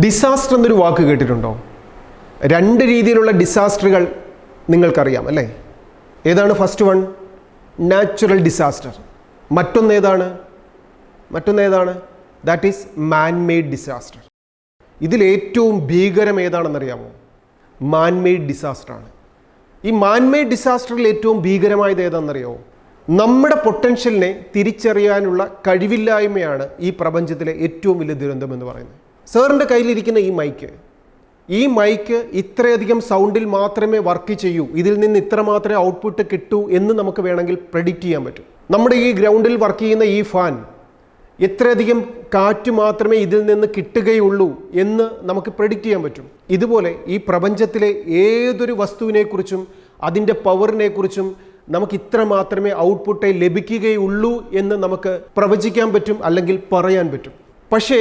Disaster എന്നൊരു വാക്ക് കേട്ടിട്ടുണ്ടോ? രണ്ട് രീതിയിലുള്ള ഡിസാസ്റ്ററുകൾ നിങ്ങൾക്കറിയാം അല്ലേ? ഏതാണ് ഫസ്റ്റ് വൺ? Natural disaster. മറ്റൊന്നേതാണ്? That is man made disaster. ഇതിലേറ്റവും ഭീകരം ഏതാണെന്നറിയാമോ? മാൻ മെയ്ഡ് ഡിസാസ്റ്ററാണ്. ഈ മാൻ മെയ്ഡ് ഡിസാസ്റ്ററിൽ ഏറ്റവും ഭീകരമായത് ഏതാണെന്നറിയാമോ? നമ്മുടെ പൊട്ടൻഷ്യലിനെ തിരിച്ചറിയാനുള്ള കഴിവില്ലായ്മയാണ് ഈ പ്രപഞ്ചത്തിലെ ഏറ്റവും വലിയ ദുരന്തം എന്ന് പറയുന്നത്. സാറിൻ്റെ കയ്യിലിരിക്കുന്ന ഈ മൈക്ക് ഇത്രയധികം സൗണ്ടിൽ മാത്രമേ വർക്ക് ചെയ്യൂ, ഇതിൽ നിന്ന് ഇത്ര മാത്രമേ ഔട്ട്പുട്ട് കിട്ടൂ എന്ന് നമുക്ക് വേണമെങ്കിൽ പ്രെഡിക്റ്റ് ചെയ്യാൻ പറ്റും. നമ്മുടെ ഈ ഗ്രൗണ്ടിൽ വർക്ക് ചെയ്യുന്ന ഈ ഫാൻ എത്രയധികം കാറ്റ് മാത്രമേ ഇതിൽ നിന്ന് കിട്ടുകയുള്ളൂ എന്ന് നമുക്ക് പ്രെഡിക്റ്റ് ചെയ്യാൻ പറ്റും. ഇതുപോലെ ഈ പ്രപഞ്ചത്തിലെ ഏതൊരു വസ്തുവിനെക്കുറിച്ചും അതിൻ്റെ പവറിനെക്കുറിച്ചും നമുക്ക് ഇത്ര മാത്രമേ ഔട്ട്പുട്ടേ ലഭിക്കുകയുള്ളൂ എന്ന് നമുക്ക് പ്രവചിക്കാൻ പറ്റും, അല്ലെങ്കിൽ പറയാൻ പറ്റും. പക്ഷേ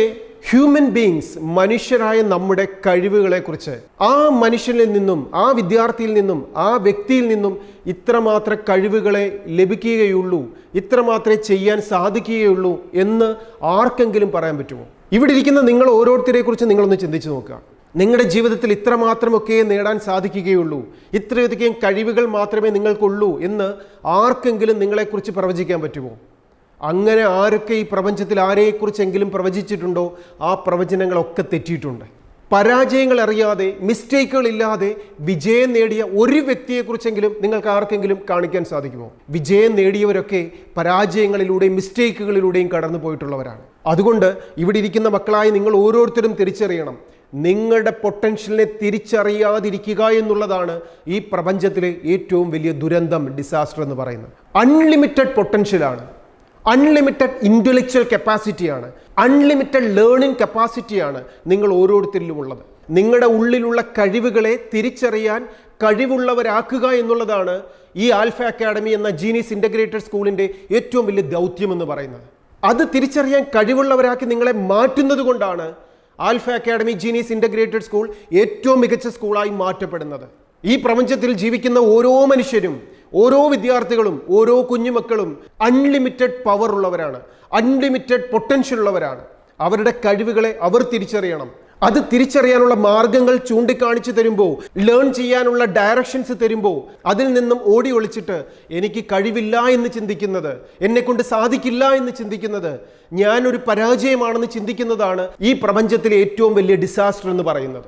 ഹ്യൂമൻ ബീയിങ്സ്, മനുഷ്യരായ നമ്മുടെ കഴിവുകളെക്കുറിച്ച് ആ മനുഷ്യനിൽ നിന്നും, ആ വിദ്യാർത്ഥിയിൽ നിന്നും, ആ വ്യക്തിയിൽ നിന്നും ഇത്രമാത്രം കഴിവുകളെ ലഭിക്കുകയുള്ളൂ, ഇത്ര മാത്രമേ ചെയ്യാൻ സാധിക്കുകയുള്ളൂ എന്ന് ആർക്കെങ്കിലും പറയാൻ പറ്റുമോ? ഇവിടെ ഇരിക്കുന്ന നിങ്ങൾ ഓരോരുത്തരെ കുറിച്ച് നിങ്ങളൊന്ന് ചിന്തിച്ചു നോക്കുക. നിങ്ങളുടെ ജീവിതത്തിൽ ഇത്രമാത്രമൊക്കെ നേടാൻ സാധിക്കുകയുള്ളൂ, ഇത്രയധികം കഴിവുകൾ മാത്രമേ നിങ്ങൾക്കുള്ളൂ എന്ന് ആർക്കെങ്കിലും നിങ്ങളെക്കുറിച്ച് പ്രവചിക്കാൻ പറ്റുമോ? അങ്ങനെ ആരൊക്കെ ഈ പ്രപഞ്ചത്തിൽ ആരെക്കുറിച്ചെങ്കിലും പ്രവചിച്ചിട്ടുണ്ടോ, ആ പ്രവചനങ്ങളൊക്കെ തെറ്റിയിട്ടുണ്ട്. പരാജയങ്ങൾ അറിയാതെ, മിസ്റ്റേക്കുകൾ ഇല്ലാതെ വിജയം നേടിയ ഒരു വ്യക്തിയെക്കുറിച്ചെങ്കിലും നിങ്ങൾക്ക് ആർക്കെങ്കിലും കാണിക്കാൻ സാധിക്കുമോ? വിജയം നേടിയവരൊക്കെ പരാജയങ്ങളിലൂടെയും മിസ്റ്റേക്കുകളിലൂടെയും കടന്നു പോയിട്ടുള്ളവരാണ്. അതുകൊണ്ട് ഇവിടെ ഇരിക്കുന്ന മക്കളായി നിങ്ങൾ ഓരോരുത്തരും തിരിച്ചറിയണം, നിങ്ങളുടെ പൊട്ടൻഷ്യലിനെ തിരിച്ചറിയാതിരിക്കുക എന്നുള്ളതാണ് ഈ പ്രപഞ്ചത്തിലെ ഏറ്റവും വലിയ ദുരന്തം, ഡിസാസ്റ്റർ എന്ന് പറയുന്നത്. അൺലിമിറ്റഡ് പൊട്ടൻഷ്യലാണ്, അൺലിമിറ്റഡ് ഇൻ്റലക്ച്വൽ കപ്പാസിറ്റിയാണ്, അൺലിമിറ്റഡ് ലേണിംഗ് കപ്പാസിറ്റിയാണ് നിങ്ങൾ ഓരോരുത്തരിലും ഉള്ളത്. നിങ്ങളുടെ ഉള്ളിലുള്ള കഴിവുകളെ തിരിച്ചറിയാൻ കഴിവുള്ളവരാക്കുക എന്നുള്ളതാണ് ഈ ആൽഫ അക്കാഡമി എന്ന ജീനീസ് ഇൻ്റഗ്രേറ്റഡ് സ്കൂളിൻ്റെ ഏറ്റവും വലിയ ദൗത്യം എന്ന് പറയുന്നത്. അത് തിരിച്ചറിയാൻ കഴിവുള്ളവരാക്കി നിങ്ങളെ മാറ്റുന്നത് കൊണ്ടാണ് alpha academy genes integrated school ഏറ്റവും മികച്ച സ്കൂളായി മാറ്റപ്പെടുന്നത്. ഈ പ്രപഞ്ചത്തിൽ ജീവിക്കുന്ന ഓരോ മനുഷ്യരും, ഓരോ വിദ്യാർത്ഥികളും, ഓരോ കുഞ്ഞുമക്കളും അൺലിമിറ്റഡ് പവർ ഉള്ളവരാണ്, അൺലിമിറ്റഡ് പൊട്ടൻഷ്യൽ ഉള്ളവരാണ്. അവരുടെ കഴിവുകളെ അവർ തിരിച്ചറിയണം. അത് തിരിച്ചറിയാനുള്ള മാർഗങ്ങൾ ചൂണ്ടിക്കാണിച്ചു തരുമ്പോൾ, ലേൺ ചെയ്യാനുള്ള ഡയറക്ഷൻസ് തരുമ്പോൾ, അതിൽ നിന്നും ഓടി ഒളിച്ചിട്ട് എനിക്ക് കഴിവില്ല എന്ന് ചിന്തിക്കുന്നത്, എന്നെക്കൊണ്ട് സാധിക്കില്ല എന്ന് ചിന്തിക്കുന്നത്, ഞാനൊരു പരാജയമാണെന്ന് ചിന്തിക്കുന്നതാണ് ഈ പ്രപഞ്ചത്തിലെ ഏറ്റവും വലിയ ഡിസാസ്റ്റർ എന്ന് പറയുന്നത്.